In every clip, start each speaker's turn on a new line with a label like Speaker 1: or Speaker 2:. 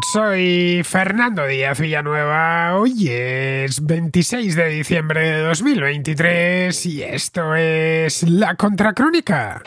Speaker 1: Soy Fernando Díaz Villanueva. Hoy es 26 de diciembre de 2023 y esto es La Contracrónica.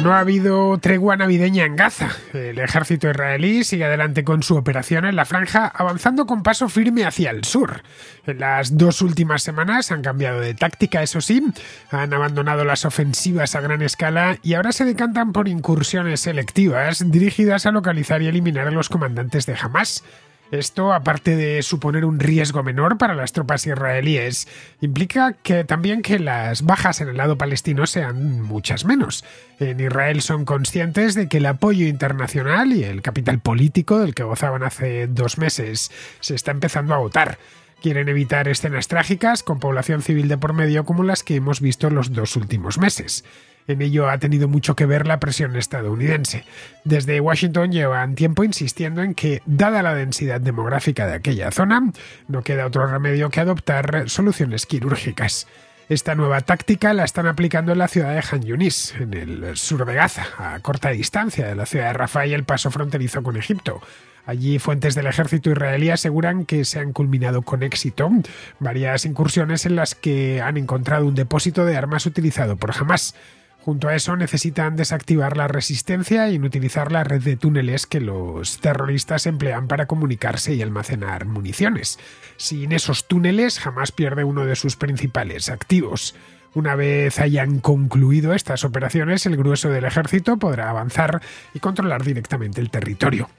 Speaker 1: No ha habido tregua navideña en Gaza. El ejército israelí sigue adelante con su operación en la franja, avanzando con paso firme hacia el sur. En las dos últimas semanas han cambiado de táctica, eso sí, han abandonado las ofensivas a gran escala y ahora se decantan por incursiones selectivas dirigidas a localizar y eliminar a los comandantes de Hamás. Esto, aparte de suponer un riesgo menor para las tropas israelíes, implica también que las bajas en el lado palestino sean muchas menos. En Israel son conscientes de que el apoyo internacional y el capital político del que gozaban hace 2 meses se está empezando a agotar. Quieren evitar escenas trágicas con población civil de por medio como las que hemos visto en los 2 últimos meses. En ello ha tenido mucho que ver la presión estadounidense. Desde Washington llevan tiempo insistiendo en que, dada la densidad demográfica de aquella zona, no queda otro remedio que adoptar soluciones quirúrgicas. Esta nueva táctica la están aplicando en la ciudad de Han Yunis, en el sur de Gaza, a corta distancia de la ciudad de Rafah y el paso fronterizo con Egipto. Allí fuentes del ejército israelí aseguran que se han culminado con éxito varias incursiones en las que han encontrado un depósito de armas utilizado por Hamás. Junto a eso necesitan desactivar la resistencia y inutilizar la red de túneles que los terroristas emplean para comunicarse y almacenar municiones. Sin esos túneles, Hamás pierde uno de sus principales activos. Una vez hayan concluido estas operaciones, el grueso del ejército podrá avanzar y controlar directamente el territorio.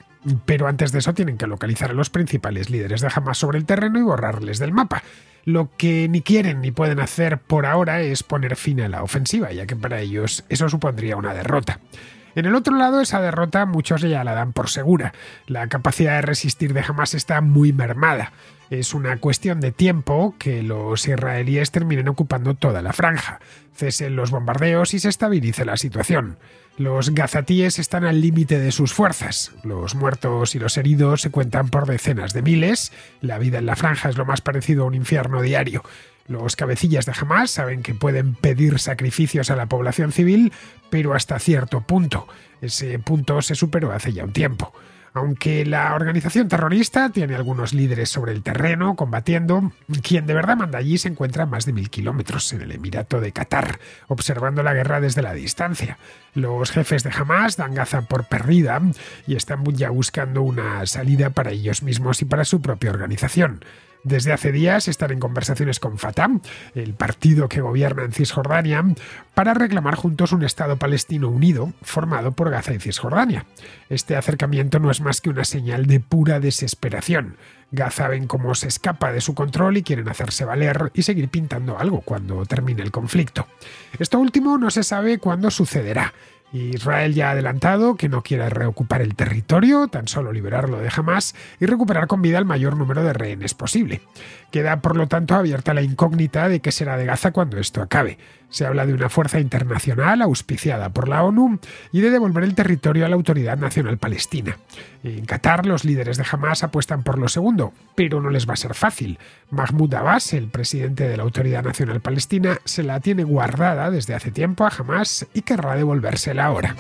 Speaker 1: Pero antes de eso tienen que localizar a los principales líderes de Hamás sobre el terreno y borrarles del mapa. Lo que ni quieren ni pueden hacer por ahora es poner fin a la ofensiva, ya que para ellos eso supondría una derrota. En el otro lado, esa derrota muchos ya la dan por segura. La capacidad de resistir de Hamás está muy mermada. Es una cuestión de tiempo que los israelíes terminen ocupando toda la franja, cesen los bombardeos y se estabilice la situación. Los gazatíes están al límite de sus fuerzas. Los muertos y los heridos se cuentan por decenas de miles. La vida en la franja es lo más parecido a un infierno diario. Los cabecillas de Hamás saben que pueden pedir sacrificios a la población civil, pero hasta cierto punto. Ese punto se superó hace ya un tiempo. Aunque la organización terrorista tiene algunos líderes sobre el terreno combatiendo, quien de verdad manda allí se encuentra a más de 1000 kilómetros en el Emirato de Qatar, observando la guerra desde la distancia. Los jefes de Hamás dan Gaza por perdida y están ya buscando una salida para ellos mismos y para su propia organización. Desde hace días están en conversaciones con Fatah, el partido que gobierna en Cisjordania, para reclamar juntos un Estado palestino unido formado por Gaza y Cisjordania. Este acercamiento no es más que una señal de pura desesperación. Gaza ven cómo se escapa de su control y quieren hacerse valer y seguir pintando algo cuando termine el conflicto. Esto último no se sabe cuándo sucederá. Israel ya ha adelantado que no quiere reocupar el territorio, tan solo liberarlo de Hamás y recuperar con vida el mayor número de rehenes posible. Queda, por lo tanto, abierta la incógnita de qué será de Gaza cuando esto acabe. Se habla de una fuerza internacional auspiciada por la ONU y de devolver el territorio a la Autoridad Nacional Palestina. En Qatar, los líderes de Hamás apuestan por lo segundo, pero no les va a ser fácil. Mahmoud Abbas, el presidente de la Autoridad Nacional Palestina, se la tiene guardada desde hace tiempo a Hamás y querrá devolvérsela ahora.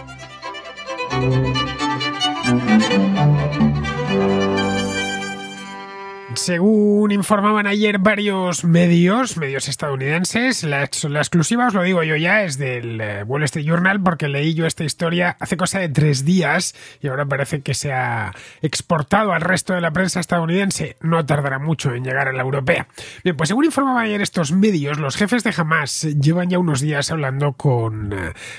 Speaker 1: Según informaban ayer varios medios estadounidenses, la exclusiva, os lo digo yo ya, es del Wall Street Journal, porque leí yo esta historia hace cosa de 3 días y ahora parece que se ha exportado al resto de la prensa estadounidense. No tardará mucho en llegar a la europea. Bien, pues según informaban ayer estos medios, los jefes de Hamás llevan ya unos días hablando con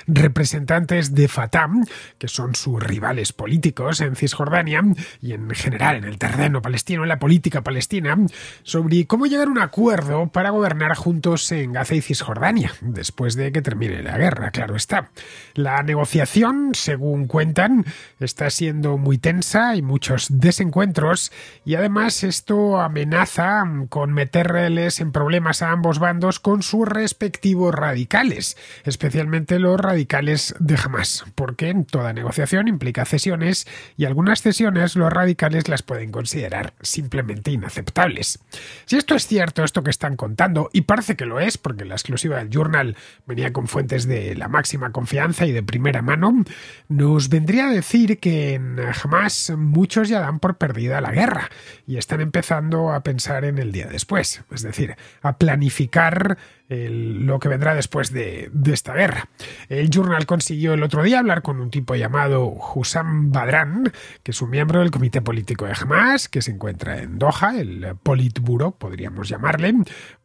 Speaker 1: representantes de Fatah, que son sus rivales políticos en Cisjordania y en general en el terreno palestino, en la política palestina, sobre cómo llegar a un acuerdo para gobernar juntos en Gaza y Cisjordania, después de que termine la guerra, claro está. La negociación, según cuentan, está siendo muy tensa, hay muchos desencuentros y además esto amenaza con meterles en problemas a ambos bandos con sus respectivos radicales, especialmente los radicales de Hamás, porque en toda negociación implica cesiones y algunas cesiones los radicales las pueden considerar simplemente inaceptables. Si esto es cierto, esto que están contando, y parece que lo es, porque la exclusiva del Journal venía con fuentes de la máxima confianza y de primera mano, nos vendría a decir que en Hamás muchos ya dan por perdida la guerra y están empezando a pensar en el día después, es decir, a planificar lo que vendrá después de esta guerra. El Journal consiguió el otro día hablar con un tipo llamado Hussam Badran, que es un miembro del comité político de Hamás, que se encuentra en Doha, el Politburo, podríamos llamarle,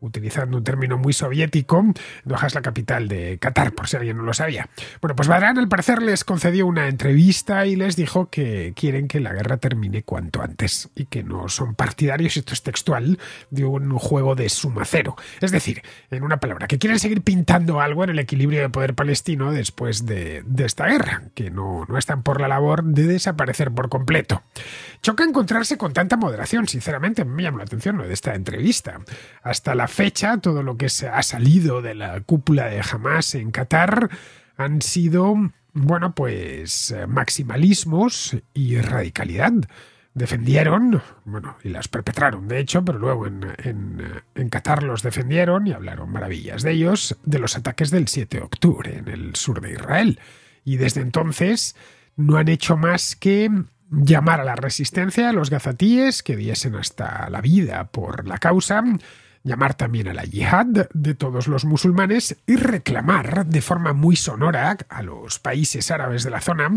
Speaker 1: utilizando un término muy soviético. Doha es la capital de Qatar, por si alguien no lo sabía. Bueno, pues Badran al parecer les concedió una entrevista y les dijo que quieren que la guerra termine cuanto antes y que no son partidarios, esto es textual, de un juego de suma cero. Es decir, en una palabra, que quieren seguir pintando algo en el equilibrio de poder palestino después de esta guerra, que no están por la labor de desaparecer por completo. Choca encontrarse con tanta moderación, sinceramente, me llama la atención lo de esta entrevista. Hasta la fecha, todo lo que se ha salido de la cúpula de Hamás en Qatar han sido, bueno, pues maximalismos y radicalidad. Defendieron, bueno, y las perpetraron de hecho, pero luego en Qatar los defendieron y hablaron maravillas de ellos, de los ataques del 7 de octubre en el sur de Israel. Y desde entonces no han hecho más que llamar a la resistencia a los gazatíes que diesen hasta la vida por la causa, llamar también a la yihad de todos los musulmanes y reclamar de forma muy sonora a los países árabes de la zona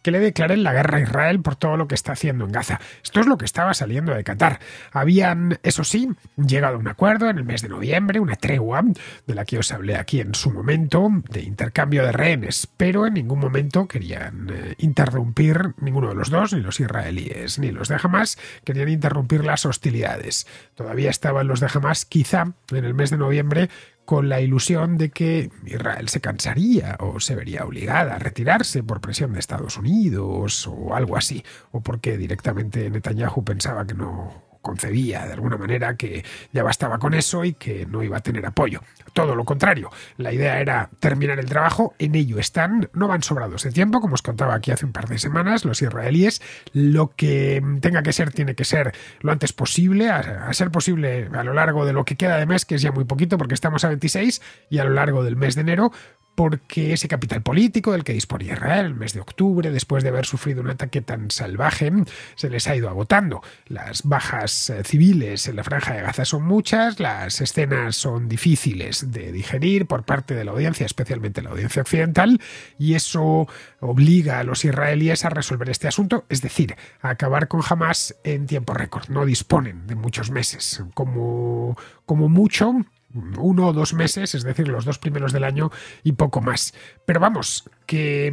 Speaker 1: que le declaren la guerra a Israel por todo lo que está haciendo en Gaza. Esto es lo que estaba saliendo de Qatar. Habían, eso sí, llegado a un acuerdo en el mes de noviembre, una tregua de la que os hablé aquí en su momento, de intercambio de rehenes, pero en ningún momento querían interrumpir, ninguno de los dos, ni los israelíes ni los de Hamás, querían interrumpir las hostilidades. Todavía estaban los de Hamás quizá en el mes de noviembre con la ilusión de que Israel se cansaría o se vería obligada a retirarse por presión de Estados Unidos o algo así, o porque directamente Netanyahu pensaba que no concebía de alguna manera que ya bastaba con eso y que no iba a tener apoyo. Todo lo contrario, la idea era terminar el trabajo, en ello están, no van sobrados de tiempo, como os contaba aquí hace un par de semanas, los israelíes, lo que tenga que ser tiene que ser lo antes posible, a ser posible a lo largo de lo que queda de mes, que es ya muy poquito porque estamos a 26, y a lo largo del mes de enero, porque ese capital político del que disponía Israel el mes de octubre, después de haber sufrido un ataque tan salvaje, se les ha ido agotando. Las bajas civiles en la Franja de Gaza son muchas, las escenas son difíciles de digerir por parte de la audiencia, especialmente la audiencia occidental, y eso obliga a los israelíes a resolver este asunto, es decir, a acabar con Hamás en tiempo récord. No disponen de muchos meses, como mucho 1 o 2 meses, es decir, los 2 primeros del año y poco más. Pero vamos, que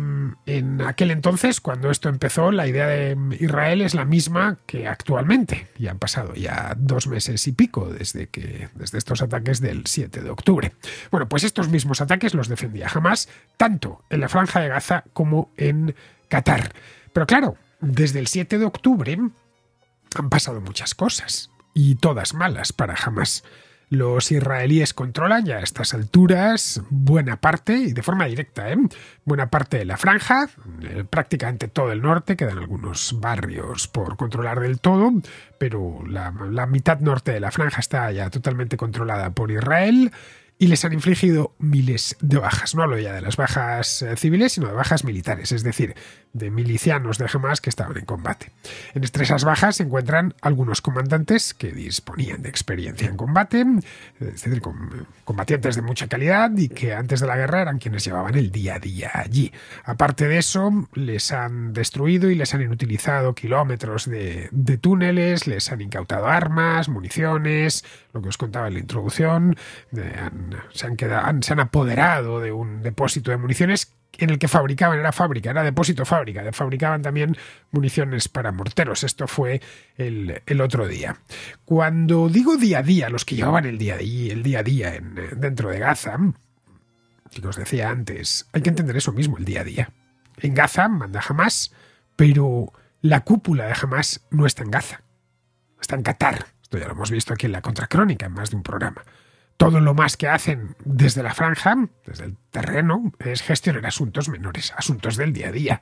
Speaker 1: en aquel entonces, cuando esto empezó, la idea de Israel es la misma que actualmente. Y han pasado ya 2 meses y pico desde estos ataques del 7 de octubre. Bueno, pues estos mismos ataques los defendía Hamás, tanto en la Franja de Gaza como en Qatar. Pero claro, desde el 7 de octubre han pasado muchas cosas, y todas malas para Hamás. Los israelíes controlan ya a estas alturas buena parte, y de forma directa, buena parte de la franja, prácticamente todo el norte, quedan algunos barrios por controlar del todo, pero la mitad norte de la franja está ya totalmente controlada por Israel. Y les han infligido miles de bajas. No hablo ya de las bajas civiles, sino de bajas militares, es decir, de milicianos de Hamás que estaban en combate. Entre esas bajas se encuentran algunos comandantes que disponían de experiencia en combate, es decir, combatientes de mucha calidad y que antes de la guerra eran quienes llevaban el día a día allí. Aparte de eso, les han destruido y les han inutilizado kilómetros de túneles, les han incautado armas, municiones, lo que os contaba en la introducción, se han apoderado de un depósito de municiones en el que era depósito fábrica, fabricaban también municiones para morteros. Esto fue el otro día. Cuando digo día a día, los que llevaban el día a día dentro de Gaza, que os decía antes, hay que entender eso mismo, el día a día. En Gaza manda Hamás, pero la cúpula de Hamás no está en Gaza, está en Qatar. Esto ya lo hemos visto aquí en la Contracrónica, en más de un programa. Todo lo más que hacen desde la franja, desde el terreno, es gestionar asuntos menores, asuntos del día a día.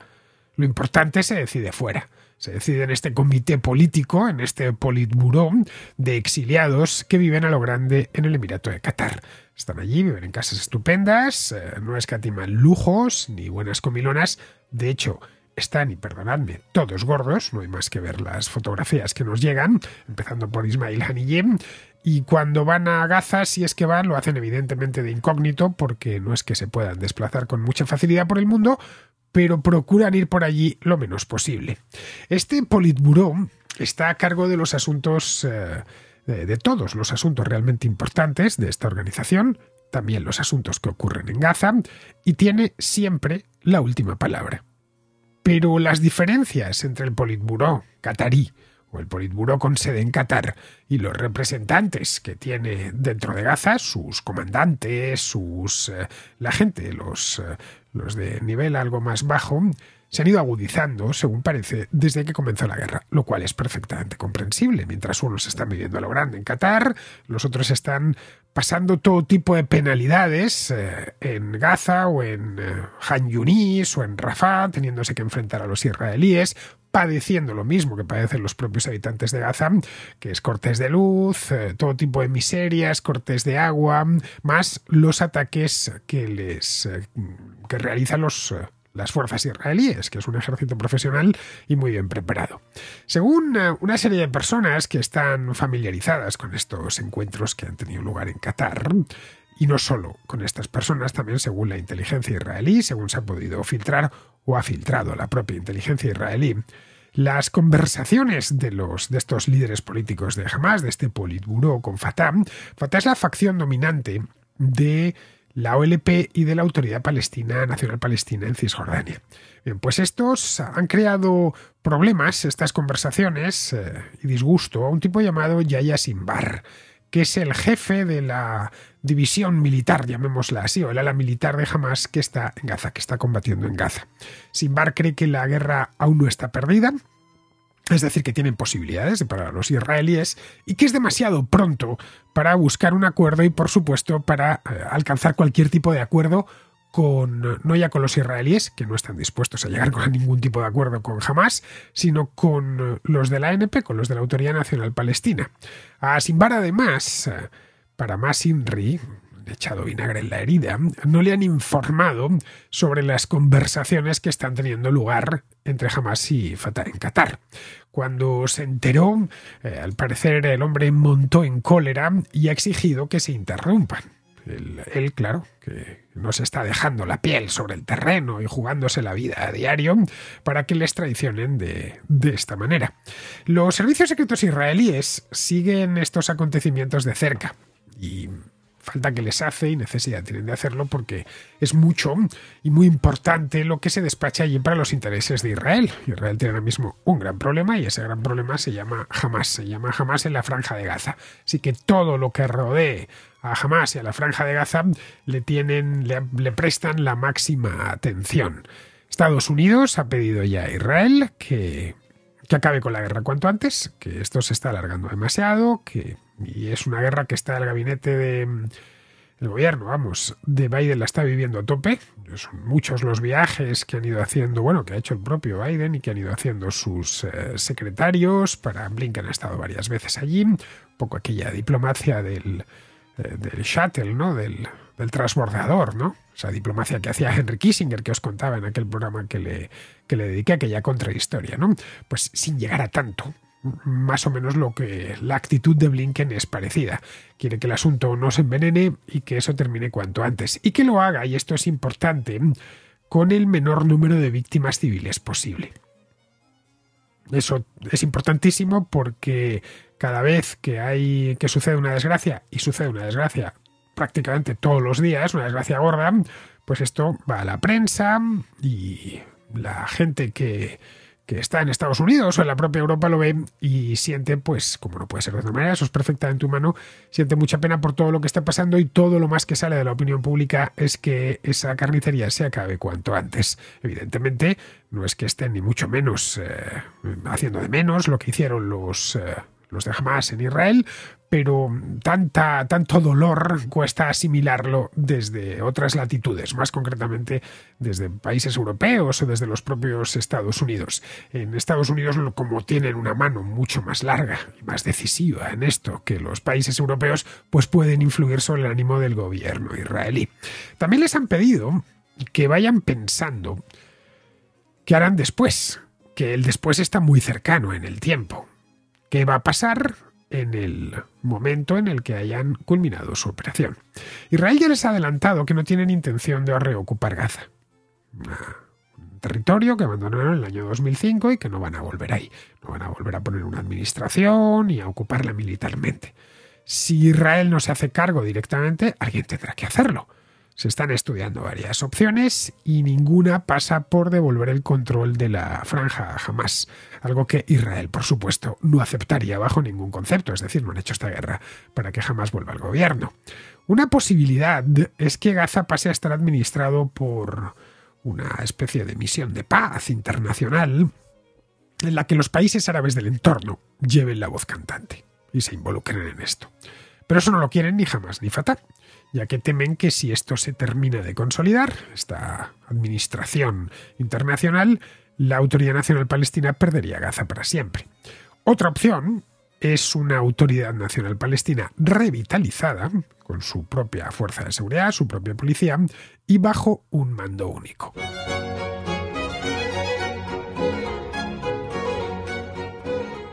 Speaker 1: Lo importante se decide fuera. Se decide en este comité político, en este Politburó de exiliados que viven a lo grande en el Emirato de Qatar. Están allí, viven en casas estupendas, no escatiman lujos ni buenas comilonas. De hecho, están, y perdonadme, todos gordos, no hay más que ver las fotografías que nos llegan, empezando por Ismail Haniyeh, y cuando van a Gaza, si es que van, lo hacen evidentemente de incógnito, porque no es que se puedan desplazar con mucha facilidad por el mundo, pero procuran ir por allí lo menos posible. Este Politburó está a cargo de los asuntos, de todos los asuntos realmente importantes de esta organización, también los asuntos que ocurren en Gaza, y tiene siempre la última palabra. Pero las diferencias entre el Politburó catarí o el Politburó con sede en Qatar y los representantes que tiene dentro de Gaza, sus comandantes, la gente, los de nivel algo más bajo, se han ido agudizando, según parece, desde que comenzó la guerra, lo cual es perfectamente comprensible. Mientras unos están viviendo a lo grande en Qatar, los otros están pasando todo tipo de penalidades en Gaza o en Han Yunis o en Rafah, teniéndose que enfrentar a los israelíes, padeciendo lo mismo que padecen los propios habitantes de Gaza, que es cortes de luz, todo tipo de miserias, cortes de agua, más los ataques que realizan las fuerzas israelíes, que es un ejército profesional y muy bien preparado. Según una serie de personas que están familiarizadas con estos encuentros que han tenido lugar en Qatar, y no solo con estas personas, también según la inteligencia israelí, según se ha podido filtrar o ha filtrado la propia inteligencia israelí, las conversaciones de estos líderes políticos de Hamas, de este Politburó con Fatah. Fatah es la facción dominante de la OLP y de la Autoridad Nacional Palestina en Cisjordania. Bien, pues estos han creado problemas, estas conversaciones y disgusto, a un tipo llamado Yahya Sinbar, que es el jefe de la división militar, llamémosla así, o el ala militar de Hamas que está en Gaza, que está combatiendo en Gaza. Sinbar cree que la guerra aún no está perdida, es decir, que tienen posibilidades de parar a los israelíes y que es demasiado pronto para buscar un acuerdo y, por supuesto, para alcanzar cualquier tipo de acuerdo no ya con los israelíes, que no están dispuestos a llegar con ningún tipo de acuerdo con Hamas, sino con los de la ANP, con los de la Autoridad Nacional Palestina. A Sinbar, además, para más INRI, echado vinagre en la herida, no le han informado sobre las conversaciones que están teniendo lugar entre Hamas y Fatah en Qatar. Cuando se enteró, al parecer el hombre montó en cólera y ha exigido que se interrumpan. Él, claro, que no se está dejando la piel sobre el terreno y jugándose la vida a diario para que les traicionen de esta manera. Los servicios secretos israelíes siguen estos acontecimientos de cerca y falta que les hace y necesidad tienen de hacerlo porque es mucho y muy importante lo que se despacha allí para los intereses de Israel. Israel tiene ahora mismo un gran problema y ese gran problema se llama Hamas en la Franja de Gaza. Así que todo lo que rodee a Hamas y a la Franja de Gaza le prestan la máxima atención. Estados Unidos ha pedido ya a Israel que acabe con la guerra cuanto antes, que esto se está alargando demasiado, y es una guerra que el gabinete el gobierno, de Biden la está viviendo a tope. Son muchos los viajes que han ido haciendo, que ha hecho el propio Biden y que han ido haciendo sus secretarios. Blinken ha estado varias veces allí, un poco aquella diplomacia del shuttle, ¿no? Del transbordador, ¿no? Esa diplomacia que hacía Henry Kissinger, que os contaba en aquel programa que le dediqué a aquella contrahistoria, ¿no? Pues sin llegar a tanto. Más o menos la actitud de Blinken es parecida. Quiere que el asunto no se envenene y que eso termine cuanto antes. Y que lo haga, y esto es importante, con el menor número de víctimas civiles posible. Eso es importantísimo porque cada vez que sucede una desgracia, y sucede una desgracia prácticamente todos los días, una desgracia gorda, pues esto va a la prensa y la gente que está en Estados Unidos o en la propia Europa lo ve y siente, pues, como no puede ser de otra manera, eso es perfectamente humano, siente mucha pena por todo lo que está pasando y todo lo más que sale de la opinión pública es que esa carnicería se acabe cuanto antes. Evidentemente, no es que estén ni mucho menos haciendo de menos lo que hicieron los de Hamas en Israel, pero tanto dolor cuesta asimilarlo desde otras latitudes, más concretamente desde países europeos o desde los propios Estados Unidos. En Estados Unidos, como tienen una mano mucho más larga y más decisiva en esto que los países europeos, pues pueden influir sobre el ánimo del gobierno israelí. También les han pedido que vayan pensando qué harán después, que el después está muy cercano en el tiempo. ¿Qué va a pasar en el momento en el que hayan culminado su operación? Israel ya les ha adelantado que no tienen intención de reocupar Gaza, un territorio que abandonaron en el año 2005 y que no van a volver ahí. No van a volver a poner una administración ni a ocuparla militarmente. Si Israel no se hace cargo directamente, alguien tendrá que hacerlo. Se están estudiando varias opciones y ninguna pasa por devolver el control de la franja a Hamás, algo que Israel, por supuesto, no aceptaría bajo ningún concepto, es decir, no han hecho esta guerra para que Hamás vuelva al gobierno. Una posibilidad es que Gaza pase a estar administrado por una especie de misión de paz internacional en la que los países árabes del entorno lleven la voz cantante y se involucren en esto. Pero eso no lo quieren ni Hamás ni Fatah, ya que temen que si esto se termina de consolidar, esta administración internacional, la Autoridad Nacional Palestina perdería Gaza para siempre. Otra opción es una Autoridad Nacional Palestina revitalizada, con su propia fuerza de seguridad, su propia policía, y bajo un mando único.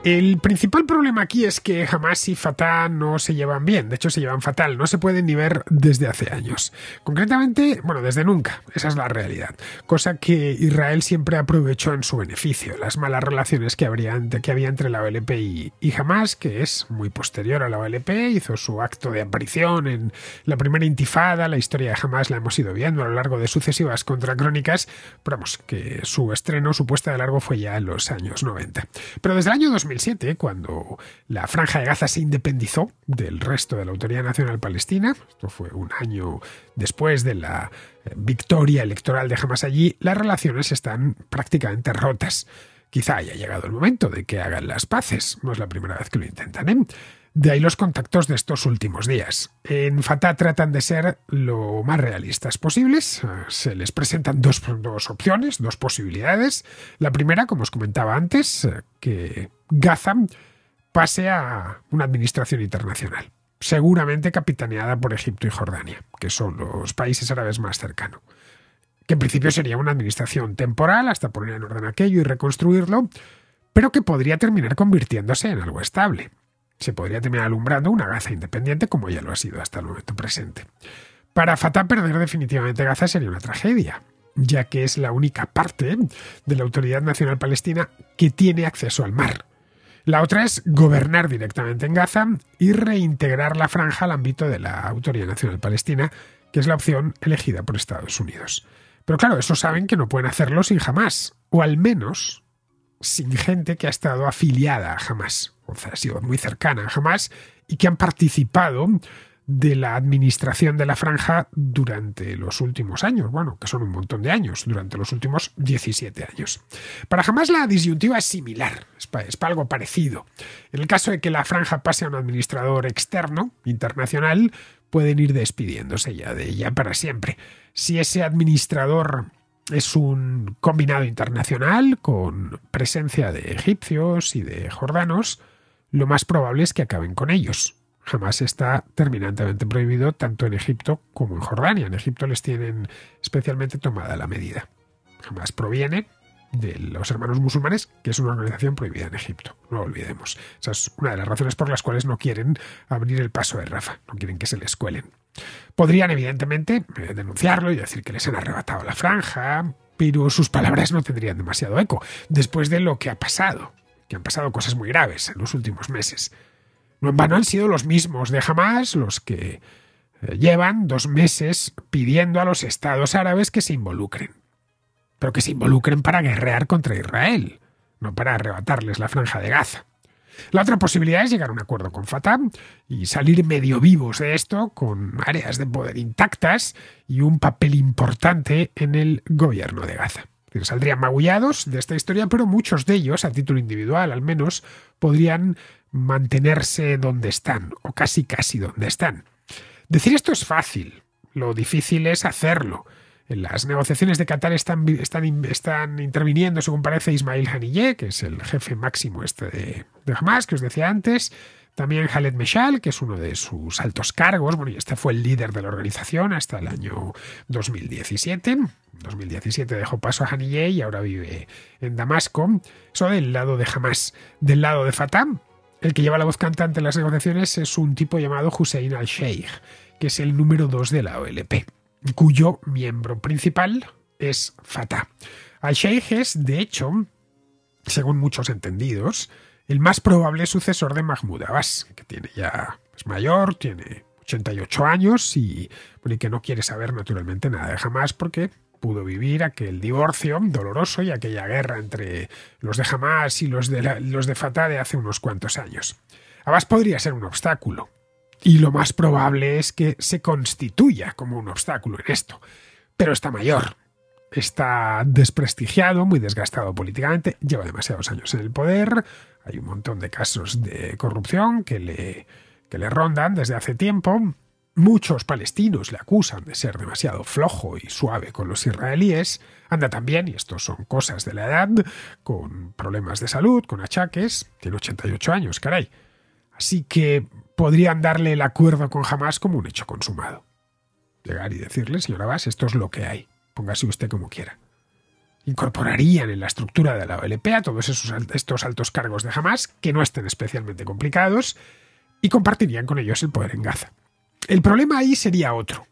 Speaker 1: El principal problema aquí es que Hamás y Fatah no se llevan bien, de hecho se llevan fatal, no se pueden ni ver desde hace años. Concretamente, desde nunca, esa es la realidad, cosa que Israel siempre aprovechó en su beneficio, las malas relaciones que había entre la OLP y Hamás, que es muy posterior a la OLP, hizo su acto de aparición en la primera intifada, la historia de Hamás la hemos ido viendo a lo largo de sucesivas contracrónicas, pero que su estreno, su puesta de largo fue ya en los años 90. Pero desde el año 2007, cuando la Franja de Gaza se independizó del resto de la Autoridad Nacional Palestina, esto fue un año después de la victoria electoral de Hamás allí, las relaciones están prácticamente rotas. Quizá haya llegado el momento de que hagan las paces, no es la primera vez que lo intentan, ¿eh? De ahí los contactos de estos últimos días. En Fatah tratan de ser lo más realistas posibles. Se les presentan dos opciones, dos posibilidades. La primera, como os comentaba antes, que Gaza pase a una administración internacional, seguramente capitaneada por Egipto y Jordania, que son los países árabes más cercanos. Que en principio sería una administración temporal hasta poner en orden aquello y reconstruirlo, pero que podría terminar convirtiéndose en algo estable. Se podría terminar alumbrando una Gaza independiente como ya lo ha sido hasta el momento presente. Para Fatah perder definitivamente Gaza sería una tragedia, ya que es la única parte de la Autoridad Nacional Palestina que tiene acceso al mar. La otra es gobernar directamente en Gaza y reintegrar la franja al ámbito de la Autoridad Nacional Palestina, que es la opción elegida por Estados Unidos. Pero claro, eso saben que no pueden hacerlo sin Hamás, o al menos sin gente que ha estado afiliada a Hamás, o sea, ha sido muy cercana a Hamás y que han participado de la administración de la franja durante los últimos años, que son un montón de años, durante los últimos 17 años. Para Hamás la disyuntiva es similar, es para algo parecido. En el caso de que la franja pase a un administrador externo, internacional, pueden ir despidiéndose ya de ella para siempre. Si ese administrador es un combinado internacional con presencia de egipcios y de jordanos, lo más probable es que acaben con ellos. Hamás está terminantemente prohibido tanto en Egipto como en Jordania. En Egipto les tienen especialmente tomada la medida. Hamás proviene de los Hermanos Musulmanes, que es una organización prohibida en Egipto. No lo olvidemos. Esa es una de las razones por las cuales no quieren abrir el paso de Rafah. No quieren que se les cuelen. Podrían, evidentemente, denunciarlo y decir que les han arrebatado la franja, pero sus palabras no tendrían demasiado eco después de lo que ha pasado, que han pasado cosas muy graves en los últimos meses. No en vano han sido los mismos de Hamás los que llevan 2 meses pidiendo a los estados árabes que se involucren. Pero que se involucren para guerrear contra Israel, no para arrebatarles la franja de Gaza. La otra posibilidad es llegar a un acuerdo con Fatah y salir medio vivos de esto con áreas de poder intactas y un papel importante en el gobierno de Gaza. decir, saldrían magullados de esta historia, pero muchos de ellos, a título individual al menos, podrían mantenerse donde están, o casi donde están. Decir esto es fácil, lo difícil es hacerlo. En las negociaciones de Qatar están interviniendo, según parece, Ismail Haniyeh, que es el jefe máximo de Hamás, que os decía antes. También Khaled Meshal, que es uno de sus altos cargos. Bueno, y este fue el líder de la organización hasta el año 2017. En 2017 dejó paso a Haniyeh y ahora vive en Damasco. Eso del lado de Hamás. Del lado de Fatah, el que lleva la voz cantante en las negociaciones es un tipo llamado Hussein al-Sheikh, que es el número 2 de la OLP, cuyo miembro principal es Fatah. Al-Sheikh es, de hecho, según muchos entendidos, el más probable sucesor de Mahmoud Abbas, que es mayor, tiene 88 años y que no quiere saber naturalmente nada de Hamás porque pudo vivir aquel divorcio doloroso y aquella guerra entre los de Hamás y los de Fatah de hace unos cuantos años. Abbas podría ser un obstáculo, y lo más probable es que se constituya como un obstáculo en esto. Pero está mayor, está desprestigiado, muy desgastado políticamente, lleva demasiados años en el poder, hay un montón de casos de corrupción que le rondan desde hace tiempo. Muchos palestinos le acusan de ser demasiado flojo y suave con los israelíes. Anda también, y esto son cosas de la edad, con problemas de salud, con achaques. Tiene 88 años, caray. Así que podrían darle el acuerdo con Hamás como un hecho consumado. Llegar y decirle, señor Abbas, esto es lo que hay. Póngase usted como quiera. Incorporarían en la estructura de la OLP a todos estos altos cargos de Hamás, que no estén especialmente complicados, y compartirían con ellos el poder en Gaza. El problema ahí sería otro.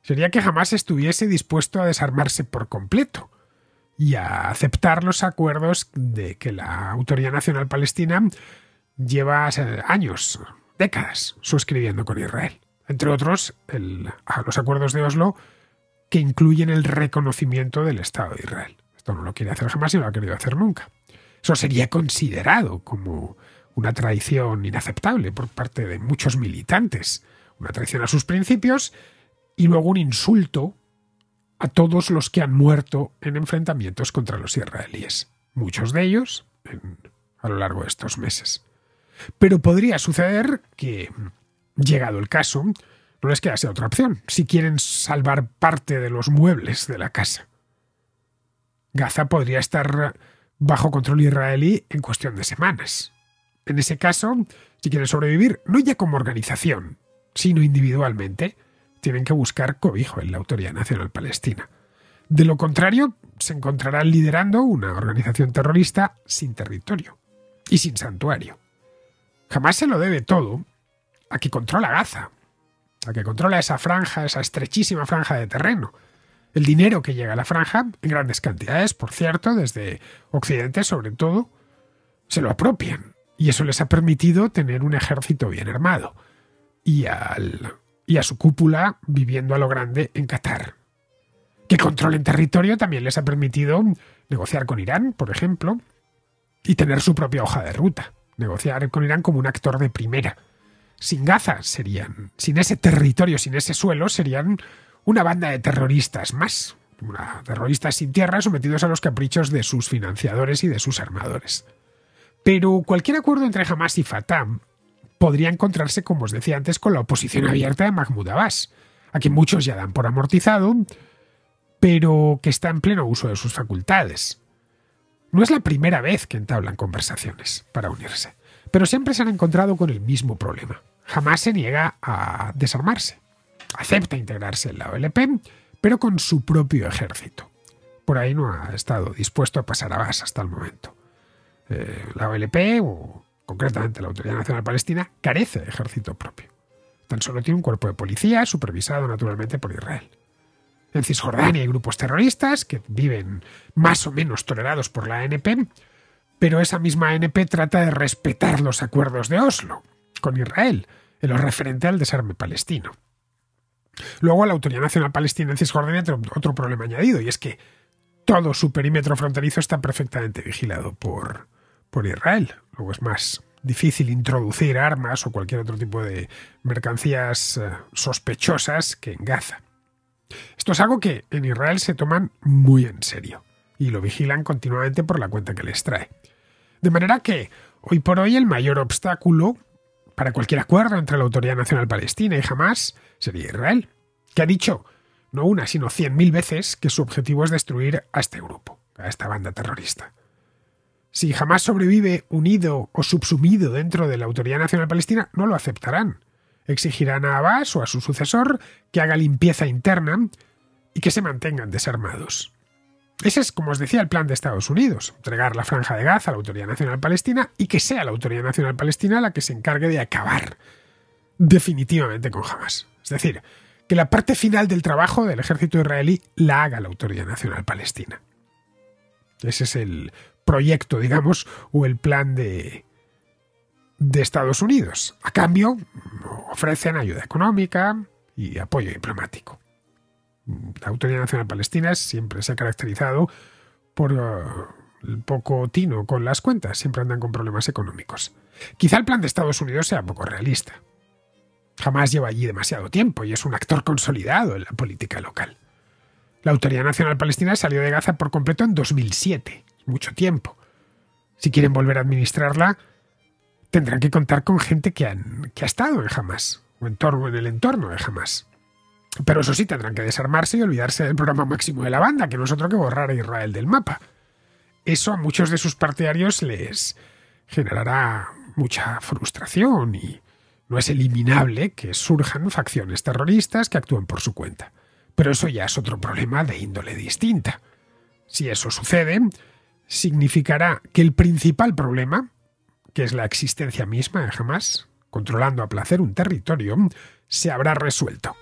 Speaker 1: Sería que Hamás estuviese dispuesto a desarmarse por completo y a aceptar los acuerdos de que la Autoridad Nacional Palestina lleva años, décadas, suscribiendo con Israel. Entre otros, los acuerdos de Oslo, que incluyen el reconocimiento del Estado de Israel. Esto no lo quiere hacer Hamás y no lo ha querido hacer nunca. Eso sería considerado como una traición inaceptable por parte de muchos militantes, una traición a sus principios y luego un insulto a todos los que han muerto en enfrentamientos contra los israelíes, muchos de ellos a lo largo de estos meses. Pero podría suceder que, llegado el caso, no les quedase otra opción, si quieren salvar parte de los muebles de la casa. Gaza podría estar bajo control israelí en cuestión de semanas. En ese caso, si quieren sobrevivir, no ya como organización, sino individualmente, tienen que buscar cobijo en la Autoridad Nacional Palestina. De lo contrario, se encontrarán liderando una organización terrorista sin territorio y sin santuario. Hamás se lo debe todo a que controla Gaza, a que controla esa franja, esa estrechísima franja de terreno. El dinero que llega a la franja, en grandes cantidades, por cierto, desde Occidente sobre todo, se lo apropian. Y eso les ha permitido tener un ejército bien armado. Y a su cúpula viviendo a lo grande en Qatar. Que controlen territorio también les ha permitido negociar con Irán, por ejemplo, y tener su propia hoja de ruta. Negociar con Irán como un actor de primera. Sin Gaza sin ese territorio, sin ese suelo, serían una banda de terroristas más. Terroristas sin tierra sometidos a los caprichos de sus financiadores y de sus armadores. Pero cualquier acuerdo entre Hamás y Fatah podría encontrarse, como os decía antes, con la oposición abierta de Mahmoud Abbas, a quien muchos ya dan por amortizado, pero que está en pleno uso de sus facultades. No es la primera vez que entablan conversaciones para unirse, pero siempre se han encontrado con el mismo problema. Hamás se niega a desarmarse, acepta integrarse en la OLP, pero con su propio ejército. Por ahí no ha estado dispuesto a pasar a Abbas hasta el momento. La OLP, o concretamente la Autoridad Nacional Palestina, carece de ejército propio. Tan solo tiene un cuerpo de policía supervisado naturalmente por Israel. En Cisjordania hay grupos terroristas que viven más o menos tolerados por la ANP, pero esa misma ANP trata de respetar los acuerdos de Oslo con Israel en lo referente al desarme palestino. Luego la Autoridad Nacional Palestina en Cisjordania tiene otro problema añadido, y es que todo su perímetro fronterizo está perfectamente vigilado por Israel. Luego es más difícil introducir armas o cualquier otro tipo de mercancías sospechosas que en Gaza. Esto es algo que en Israel se toman muy en serio y lo vigilan continuamente por la cuenta que les trae. De manera que, hoy por hoy, el mayor obstáculo para cualquier acuerdo entre la Autoridad Nacional Palestina y Hamás sería Israel, que ha dicho, no una, sino 100.000 veces, que su objetivo es destruir a este grupo, a esta banda terrorista. Si Hamás sobrevive unido o subsumido dentro de la Autoridad Nacional Palestina, no lo aceptarán. Exigirán a Abbas o a su sucesor que haga limpieza interna y que se mantengan desarmados. Ese es, como os decía, el plan de Estados Unidos, entregar la Franja de Gaza a la Autoridad Nacional Palestina y que sea la Autoridad Nacional Palestina la que se encargue de acabar definitivamente con Hamás. Es decir, que la parte final del trabajo del ejército israelí la haga la Autoridad Nacional Palestina. Ese es el proyecto, digamos, o el plan de Estados Unidos. A cambio, ofrecen ayuda económica y apoyo diplomático. La Autoridad Nacional Palestina siempre se ha caracterizado por el poco tino con las cuentas, siempre andan con problemas económicos. Quizá el plan de Estados Unidos sea poco realista. Hamás lleva allí demasiado tiempo y es un actor consolidado en la política local. La Autoridad Nacional Palestina salió de Gaza por completo en 2007, mucho tiempo. Si quieren volver a administrarla, tendrán que contar con gente que ha estado en Hamás o en el entorno de Hamás. Pero eso sí, tendrán que desarmarse y olvidarse del programa máximo de la banda, que no es otro que borrar a Israel del mapa. Eso a muchos de sus partidarios les generará mucha frustración y no es eliminable que surjan facciones terroristas que actúen por su cuenta. Pero eso ya es otro problema de índole distinta. Si eso sucede, significará que el principal problema, que es la existencia misma de Hamás, controlando a placer un territorio, se habrá resuelto.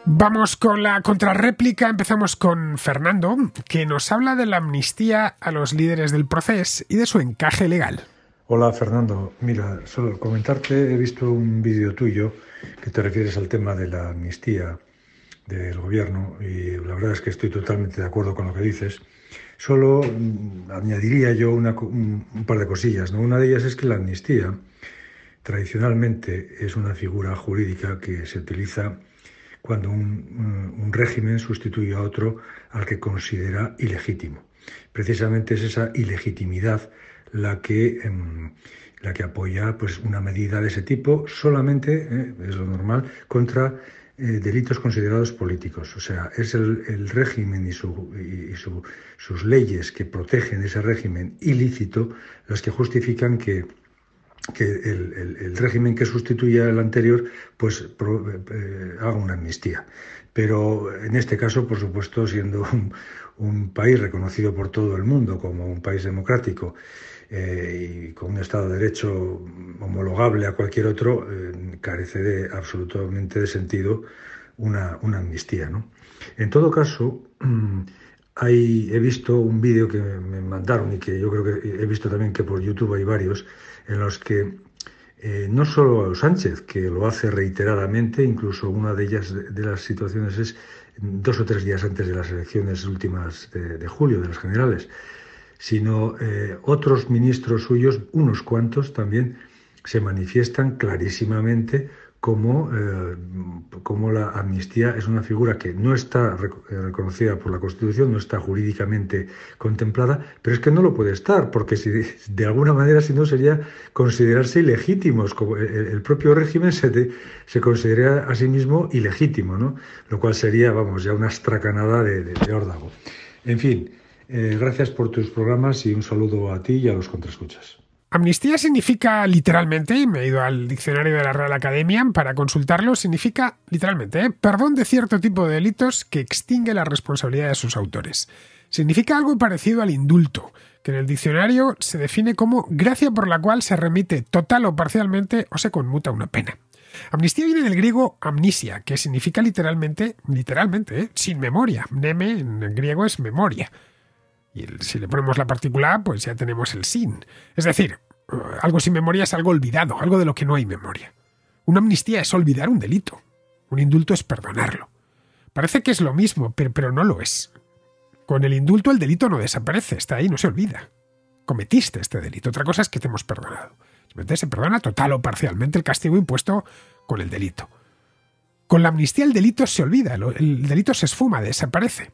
Speaker 1: Vamos con la contrarréplica. Empezamos con Fernando, que nos habla de la amnistía a los líderes del proceso y de su encaje legal.
Speaker 2: Hola Fernando, mira, solo comentarte, he visto un vídeo tuyo que te refieres al tema de la amnistía del gobierno y la verdad es que estoy totalmente de acuerdo con lo que dices. Solo añadiría yo un par de cosillas, ¿no? Una de ellas es que la amnistía tradicionalmente es una figura jurídica que se utiliza cuando un régimen sustituye a otro al que considera ilegítimo. Precisamente es esa ilegitimidad la que apoya pues, una medida de ese tipo solamente, es lo normal, contra delitos considerados políticos. O sea, es el régimen y sus leyes que protegen ese régimen ilícito las que justifican que el régimen que sustituye al anterior pues haga una amnistía. Pero en este caso, por supuesto, siendo un país reconocido por todo el mundo como un país democrático y con un Estado de Derecho homologable a cualquier otro, carece absolutamente de sentido una amnistía, ¿no? En todo caso, he visto un vídeo que me mandaron y que yo creo que he visto también que por YouTube hay varios, en los que no solo Sánchez, que lo hace reiteradamente, incluso una de ellas, de las situaciones es 2 o 3 días antes de las elecciones últimas de julio, de las generales, sino otros ministros suyos, unos cuantos también, se manifiestan clarísimamente como la amnistía es una figura que no está reconocida por la Constitución, no está jurídicamente contemplada, pero es que no lo puede estar, porque si de alguna manera, si no, sería considerarse ilegítimos, como el propio régimen se considera a sí mismo ilegítimo, ¿no? Lo cual sería, vamos, ya una estracanada de órdago. En fin, gracias por tus programas y un saludo a ti y a los contraescuchas.
Speaker 1: Amnistía significa literalmente, me he ido al diccionario de la Real Academia para consultarlo, significa literalmente, perdón de cierto tipo de delitos que extingue la responsabilidad de sus autores. Significa algo parecido al indulto, que en el diccionario se define como gracia por la cual se remite total o parcialmente o se conmuta una pena. Amnistía viene del griego amnesia, que significa literalmente, sin memoria. Mneme en griego es memoria. Y si le ponemos la partícula A, pues ya tenemos el sin. Es decir, algo sin memoria es algo olvidado, algo de lo que no hay memoria. Una amnistía es olvidar un delito. Un indulto es perdonarlo. Parece que es lo mismo, pero no lo es. Con el indulto el delito no desaparece, está ahí, no se olvida. Cometiste este delito. Otra cosa es que te hemos perdonado. Se perdona total o parcialmente el castigo impuesto con el delito. Con la amnistía el delito se olvida, el delito se esfuma, desaparece.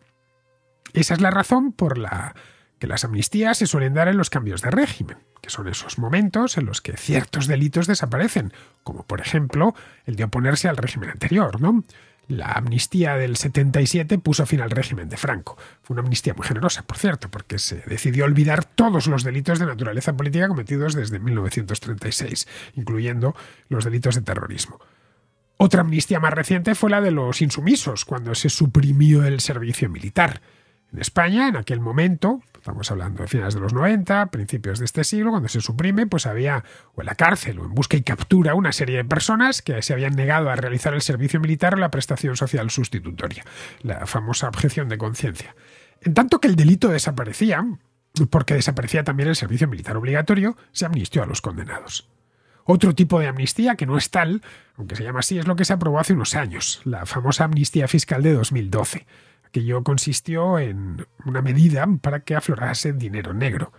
Speaker 1: Esa es la razón por la que las amnistías se suelen dar en los cambios de régimen, que son esos momentos en los que ciertos delitos desaparecen, como por ejemplo el de oponerse al régimen anterior, ¿no? La amnistía del 77 puso fin al régimen de Franco. Fue una amnistía muy generosa, por cierto, porque se decidió olvidar todos los delitos de naturaleza política cometidos desde 1936, incluyendo los delitos de terrorismo. Otra amnistía más reciente fue la de los insumisos, cuando se suprimió el servicio militar. En España, en aquel momento, estamos hablando de finales de los 90, principios de este siglo, cuando se suprime, pues había o en la cárcel o en busca y captura una serie de personas que se habían negado a realizar el servicio militar o la prestación social sustitutoria, la famosa objeción de conciencia. En tanto que el delito desaparecía, porque desaparecía también el servicio militar obligatorio, se amnistió a los condenados. Otro tipo de amnistía, que no es tal, aunque se llama así, es lo que se aprobó hace unos años, la famosa amnistía fiscal de 2012. Aquello consistió en una medida para que aflorase dinero negro.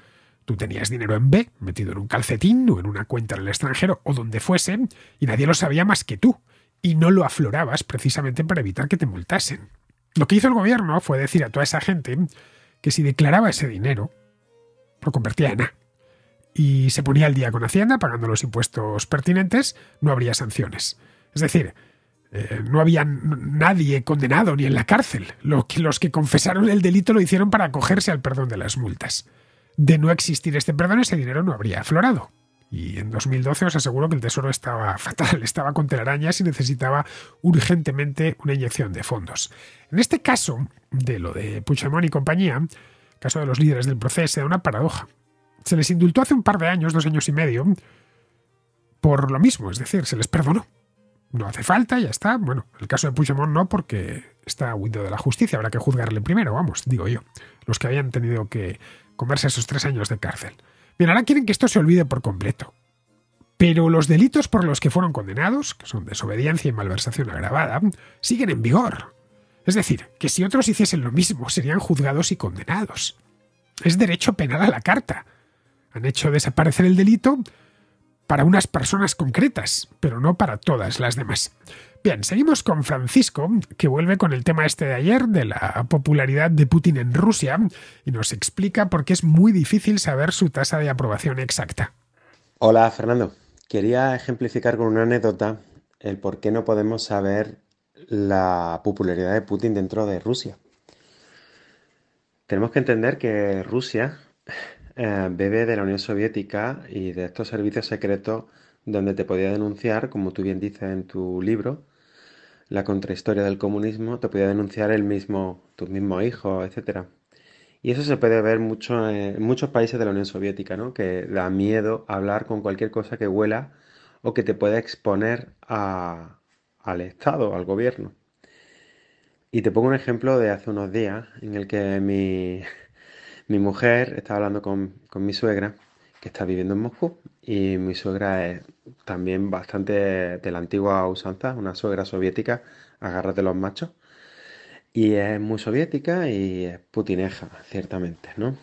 Speaker 1: Tú tenías dinero en B, metido en un calcetín o en una cuenta en el extranjero o donde fuese, y nadie lo sabía más que tú, y no lo aflorabas precisamente para evitar que te multasen. Lo que hizo el gobierno fue decir a toda esa gente que si declaraba ese dinero, lo convertía en A, y se ponía al día con Hacienda pagando los impuestos pertinentes, no habría sanciones. Es decir, no había nadie condenado ni en la cárcel. Los que confesaron el delito lo hicieron para acogerse al perdón de las multas. De no existir este perdón, ese dinero no habría aflorado. Y en 2012 os aseguro que el Tesoro estaba fatal, estaba con telarañas y necesitaba urgentemente una inyección de fondos. En este caso, de lo de Puigdemont y compañía, caso de los líderes del proceso, se da una paradoja. Se les indultó hace un par de años, 2 años y medio, por lo mismo, es decir, se les perdonó. No hace falta, ya está. Bueno, el caso de Puigdemont no, porque está huido de la justicia. Habrá que juzgarle primero, vamos, digo yo. Los que habían tenido que comerse esos 3 años de cárcel. Bien, ahora quieren que esto se olvide por completo. Pero los delitos por los que fueron condenados, que son desobediencia y malversación agravada, siguen en vigor. Es decir, que si otros hiciesen lo mismo, serían juzgados y condenados. Es derecho penal a la carta. Han hecho desaparecer el delito para unas personas concretas, pero no para todas las demás. Bien, seguimos con Francisco, que vuelve con el tema este de ayer, de la popularidad de Putin en Rusia, y nos explica por qué es muy difícil saber su tasa de aprobación exacta.
Speaker 3: Hola Fernando, quería ejemplificar con una anécdota el por qué no podemos saber la popularidad de Putin dentro de Rusia. Tenemos que entender que Rusia bebe de la Unión Soviética y de estos servicios secretos donde te podía denunciar, como tú bien dices en tu libro, la contrahistoria del comunismo, te podía denunciar tus mismos hijos, etcétera. Y eso se puede ver mucho en muchos países de la Unión Soviética, ¿no? Que da miedo hablar con cualquier cosa que huela o que te pueda exponer al Estado, al gobierno. Y te pongo un ejemplo de hace unos días en el que mi mujer estaba hablando con mi suegra, que está viviendo en Moscú, y mi suegra es también bastante de la antigua usanza, una suegra soviética, agárrate los machos, y es muy soviética y es putineja, ciertamente, ¿no?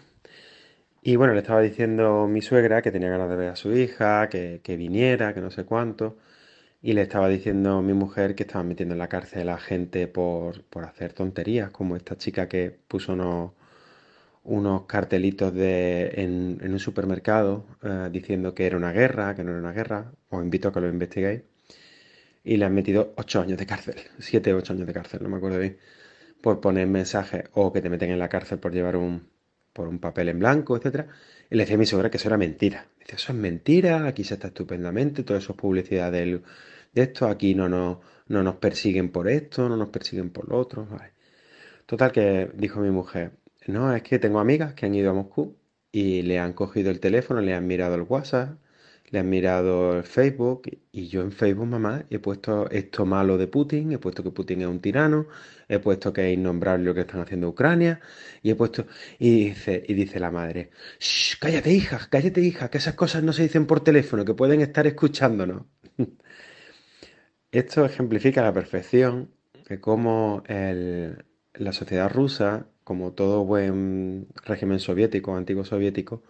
Speaker 3: Y bueno, le estaba diciendo mi suegra que tenía ganas de ver a su hija, que viniera, que no sé cuánto, y le estaba diciendo mi mujer que estaban metiendo en la cárcel a gente por hacer tonterías, como esta chica que puso unos cartelitos en un supermercado diciendo que era una guerra, que no era una guerra. Os invito a que lo investiguéis. Y le han metido 8 años de cárcel, 7 o 8 años de cárcel, no me acuerdo bien, por poner mensajes o que te meten en la cárcel por un papel en blanco, etcétera. Y le decía a mi suegra que eso era mentira. Dice, eso es mentira, aquí se está estupendamente, todo eso es publicidad de esto, aquí no nos persiguen por esto, no nos persiguen por lo otro. Vale. Total que dijo mi mujer, no, es que tengo amigas que han ido a Moscú y le han cogido el teléfono, le han mirado el WhatsApp, le han mirado el Facebook y yo en Facebook, mamá, he puesto esto malo de Putin, he puesto que Putin es un tirano, he puesto que es innombrable lo que están haciendo Ucrania y he puesto... Y dice la madre, "Shh, cállate hija, que esas cosas no se dicen por teléfono, que pueden estar escuchándonos". Esto ejemplifica a la perfección de cómo la sociedad rusa, como todo buen régimen soviético, antiguo soviético,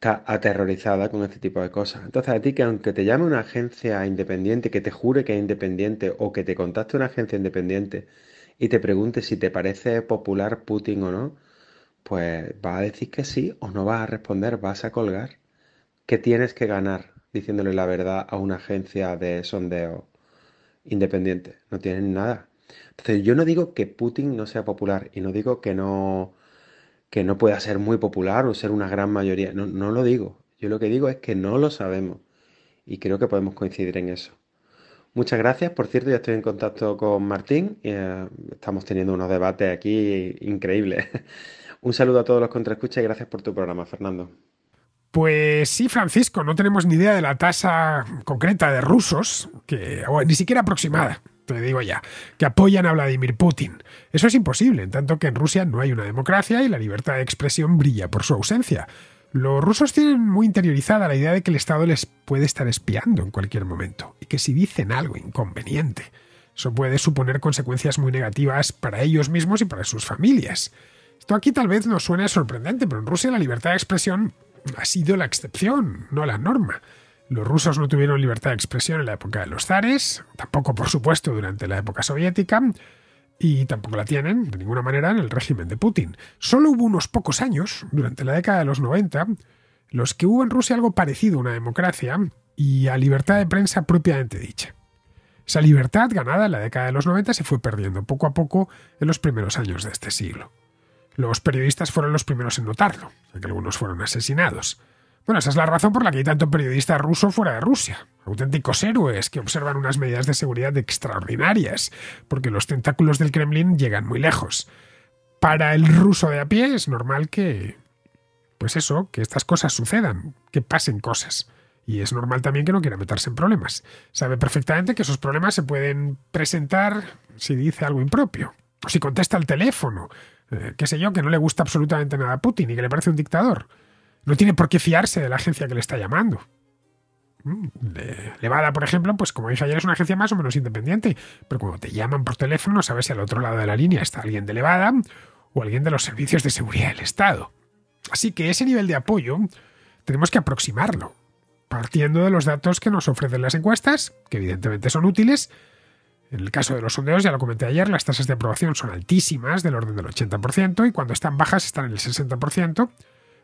Speaker 3: está aterrorizada con este tipo de cosas. Entonces, a ti que aunque te llame una agencia independiente, que te jure que es independiente, o que te contacte una agencia independiente y te pregunte si te parece popular Putin o no, pues vas a decir que sí o no vas a responder, vas a colgar. ¿Qué tienes que ganar diciéndole la verdad a una agencia de sondeo independiente? No tienes nada. Entonces, yo no digo que Putin no sea popular y no digo que no pueda ser muy popular o ser una gran mayoría. No, no lo digo. Yo lo que digo es que no lo sabemos y creo que podemos coincidir en eso. Muchas gracias. Por cierto, ya estoy en contacto con Martín y estamos teniendo unos debates aquí increíbles. Un saludo a todos los contraescuchas y gracias por tu programa, Fernando.
Speaker 1: Pues sí, Francisco, no tenemos ni idea de la tasa concreta de rusos, ni siquiera aproximada, te digo ya, que apoyan a Vladimir Putin. Eso es imposible, en tanto que en Rusia no hay una democracia y la libertad de expresión brilla por su ausencia. Los rusos tienen muy interiorizada la idea de que el Estado les puede estar espiando en cualquier momento y que si dicen algo inconveniente, eso puede suponer consecuencias muy negativas para ellos mismos y para sus familias. Esto aquí tal vez nos suene sorprendente, pero en Rusia la libertad de expresión ha sido la excepción, no la norma. Los rusos no tuvieron libertad de expresión en la época de los zares, tampoco, por supuesto, durante la época soviética, y tampoco la tienen, de ninguna manera, en el régimen de Putin. Solo hubo unos pocos años, durante la década de los 90, los que hubo en Rusia algo parecido a una democracia y a libertad de prensa propiamente dicha. Esa libertad ganada en la década de los 90 se fue perdiendo poco a poco en los primeros años de este siglo. Los periodistas fueron los primeros en notarlo, ya que algunos fueron asesinados. Bueno, esa es la razón por la que hay tanto periodista ruso fuera de Rusia. Auténticos héroes que observan unas medidas de seguridad extraordinarias, porque los tentáculos del Kremlin llegan muy lejos. Para el ruso de a pie es normal que estas cosas sucedan, que pasen cosas. Y es normal también que no quiera meterse en problemas. Sabe perfectamente que esos problemas se pueden presentar si dice algo impropio, o si contesta al teléfono, qué sé yo, que no le gusta absolutamente nada a Putin y que le parece un dictador. No tiene por qué fiarse de la agencia que le está llamando. Levada, por ejemplo, pues como dije ayer, es una agencia más o menos independiente, pero cuando te llaman por teléfono no sabes si al otro lado de la línea está alguien de Levada o alguien de los servicios de seguridad del Estado. Así que ese nivel de apoyo tenemos que aproximarlo, partiendo de los datos que nos ofrecen las encuestas, que evidentemente son útiles. En el caso de los sondeos, ya lo comenté ayer, las tasas de aprobación son altísimas, del orden del 80%, y cuando están bajas están en el 60%,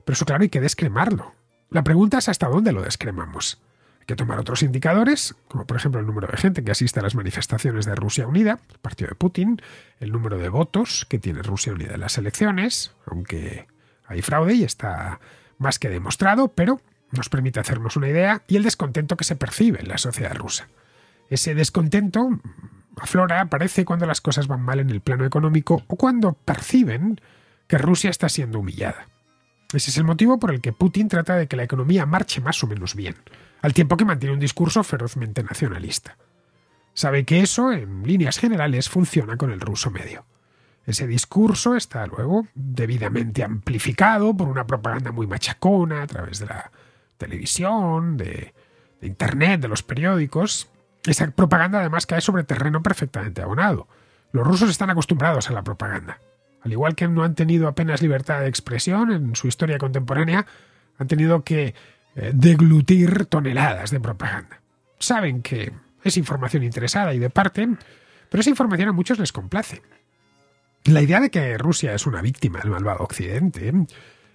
Speaker 1: pero eso claro hay que descremarlo. La pregunta es hasta dónde lo descremamos. Hay que tomar otros indicadores, como por ejemplo el número de gente que asiste a las manifestaciones de Rusia Unida, el partido de Putin, el número de votos que tiene Rusia Unida en las elecciones, aunque hay fraude y está más que demostrado, pero nos permite hacernos una idea, y el descontento que se percibe en la sociedad rusa. Ese descontento aflora, aparece cuando las cosas van mal en el plano económico o cuando perciben que Rusia está siendo humillada. Ese es el motivo por el que Putin trata de que la economía marche más o menos bien, al tiempo que mantiene un discurso ferozmente nacionalista. Sabe que eso, en líneas generales, funciona con el ruso medio. Ese discurso está luego debidamente amplificado por una propaganda muy machacona a través de la televisión, de Internet, de los periódicos. Esa propaganda además cae sobre terreno perfectamente abonado. Los rusos están acostumbrados a la propaganda. Al igual que no han tenido apenas libertad de expresión en su historia contemporánea, han tenido que deglutir toneladas de propaganda. Saben que es información interesada y de parte, pero esa información a muchos les complace. La idea de que Rusia es una víctima del malvado Occidente,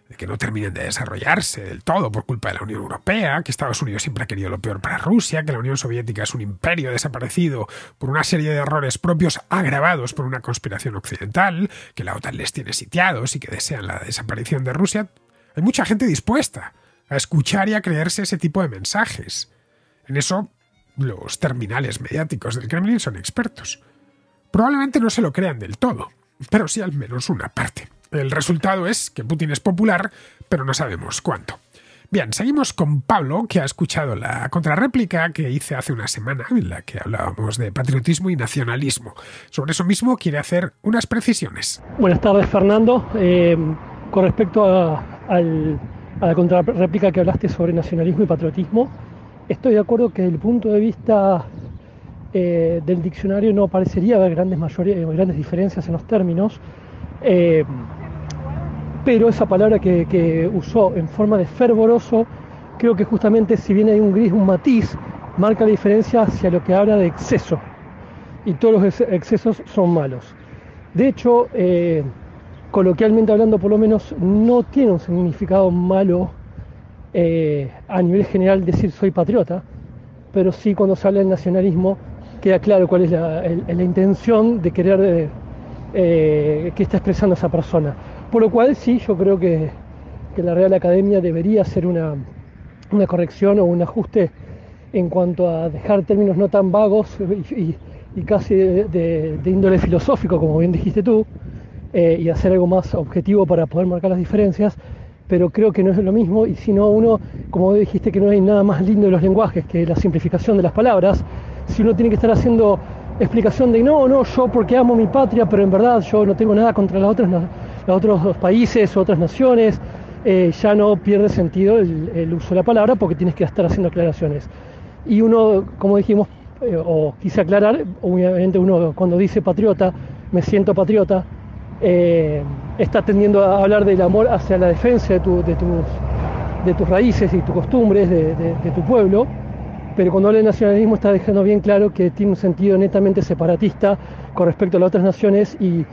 Speaker 1: de que no terminen de desarrollarse del todo por culpa de la Unión Europea, que Estados Unidos siempre ha querido lo peor para Rusia, que la Unión Soviética es un imperio desaparecido por una serie de errores propios agravados por una conspiración occidental, que la OTAN les tiene sitiados y que desean la desaparición de Rusia. Hay mucha gente dispuesta a escuchar y a creerse ese tipo de mensajes. En eso, los terminales mediáticos del Kremlin son expertos. Probablemente no se lo crean del todo, pero sí al menos una parte. El resultado es que Putin es popular, pero no sabemos cuánto. Bien, seguimos con Pablo, que ha escuchado la contrarréplica que hice hace una semana, en la que hablábamos de patriotismo y nacionalismo. Sobre eso mismo quiere hacer unas precisiones.
Speaker 4: Buenas tardes, Fernando. Con respecto a la contrarréplica que hablaste sobre nacionalismo y patriotismo, estoy de acuerdo que desde el punto de vista del diccionario no parecería haber grandes diferencias en los términos. pero esa palabra que usó en forma de fervoroso, creo que justamente, si bien hay un gris, un matiz, marca la diferencia hacia lo que habla de exceso, y todos los excesos son malos. De hecho, coloquialmente hablando, por lo menos, no tiene un significado malo a nivel general decir soy patriota, pero sí, cuando se habla del nacionalismo queda claro cuál es la intención de querer que está expresando esa persona. Por lo cual sí, yo creo que la Real Academia debería hacer una corrección o un ajuste en cuanto a dejar términos no tan vagos y casi de índole filosófico, como bien dijiste tú, y hacer algo más objetivo para poder marcar las diferencias. Pero creo que no es lo mismo, y si no, uno, como dijiste, que no hay nada más lindo de los lenguajes que la simplificación de las palabras. Si uno tiene que estar haciendo explicación de no, yo porque amo mi patria, pero en verdad yo no tengo nada contra los otros países o otras naciones, ya no pierde sentido el uso de la palabra, porque tienes que estar haciendo aclaraciones. Y uno, como dijimos, o quise aclarar, obviamente uno cuando dice patriota, me siento patriota, está tendiendo a hablar del amor hacia la defensa de tus raíces y tus costumbres, de tu pueblo, pero cuando habla de nacionalismo está dejando bien claro que tiene un sentido netamente separatista con respecto a las otras naciones y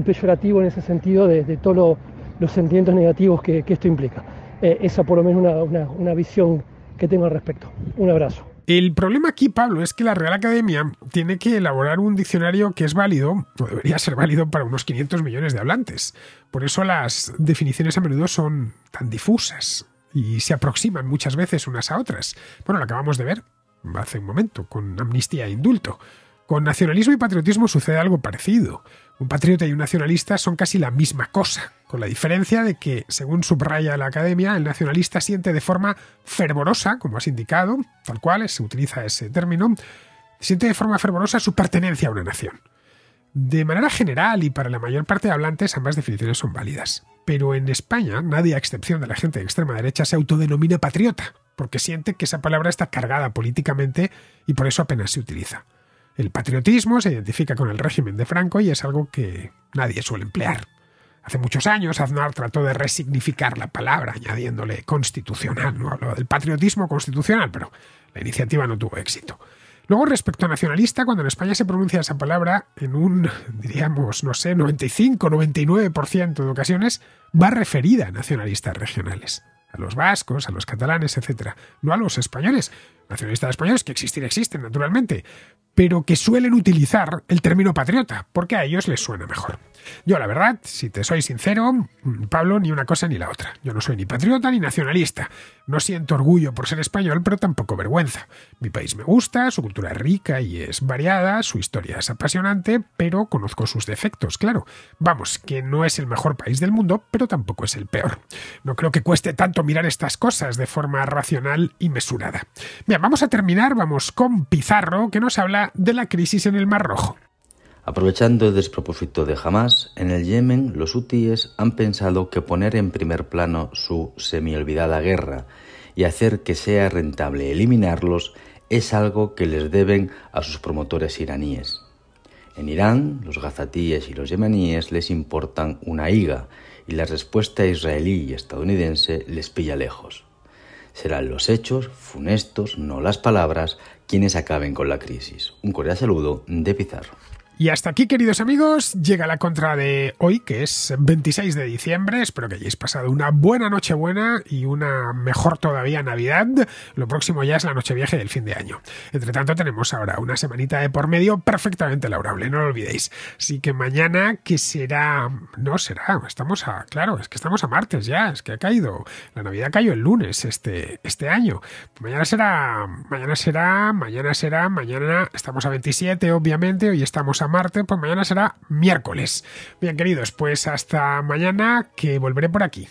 Speaker 4: peyorativo en ese sentido de todos los sentimientos negativos que esto implica. Esa por lo menos una visión que tengo al respecto. Un abrazo.
Speaker 1: El problema aquí, Pablo, es que la Real Academia tiene que elaborar un diccionario que es válido, o debería ser válido, para unos 500 millones de hablantes. Por eso las definiciones a menudo son tan difusas y se aproximan muchas veces unas a otras. Bueno, lo acabamos de ver hace un momento, con amnistía e indulto. Con nacionalismo y patriotismo sucede algo parecido. Un patriota y un nacionalista son casi la misma cosa, con la diferencia de que, según subraya la Academia, el nacionalista siente de forma fervorosa, como has indicado, tal cual se utiliza ese término, siente de forma fervorosa su pertenencia a una nación. De manera general y para la mayor parte de hablantes, ambas definiciones son válidas. Pero en España, nadie, a excepción de la gente de extrema derecha, se autodenomina patriota, porque siente que esa palabra está cargada políticamente y por eso apenas se utiliza. El patriotismo se identifica con el régimen de Franco y es algo que nadie suele emplear. Hace muchos años Aznar trató de resignificar la palabra añadiéndole constitucional. No habló del patriotismo constitucional, pero la iniciativa no tuvo éxito. Luego, respecto a nacionalista, cuando en España se pronuncia esa palabra, en un, diríamos, 95-99% de ocasiones, va referida a nacionalistas regionales. A los vascos, a los catalanes, etc. No a los españoles. Nacionalistas españoles que existen, naturalmente, pero que suelen utilizar el término patriota, porque a ellos les suena mejor. Yo, la verdad, si te soy sincero, Pablo, ni una cosa ni la otra. Yo no soy ni patriota ni nacionalista. No siento orgullo por ser español, pero tampoco vergüenza. Mi país me gusta, su cultura es rica y es variada, su historia es apasionante, pero conozco sus defectos, claro. Vamos, que no es el mejor país del mundo, pero tampoco es el peor. No creo que cueste tanto mirar estas cosas de forma racional y mesurada. Bien, vamos a terminar, vamos con Pizarro, que nos habla de la crisis en el Mar Rojo.
Speaker 5: Aprovechando el despropósito de Hamás, en el Yemen los hutíes han pensado que poner en primer plano su semi-olvidada guerra y hacer que sea rentable eliminarlos es algo que les deben a sus promotores iraníes. En Irán, los gazatíes y los yemeníes les importan una higa y la respuesta israelí y estadounidense les pilla lejos. Serán los hechos funestos, no las palabras, quienes acaben con la crisis. Un cordial saludo de Pizarro.
Speaker 1: Y hasta aquí, queridos amigos, llega la contra de hoy, que es 26 de diciembre. Espero que hayáis pasado una buena Nochebuena y una mejor todavía Navidad. Lo próximo ya es la Nochevieja del fin de año. Entre tanto, tenemos ahora una semanita de por medio perfectamente laborable, no lo olvidéis. Así que mañana, que será... No será, estamos a... Claro, es que estamos a martes ya, es que ha caído... La Navidad cayó el lunes este año. Mañana estamos a 27, obviamente, hoy estamos a martes, pues mañana será miércoles. Bien, queridos, pues hasta mañana, que volveré por aquí.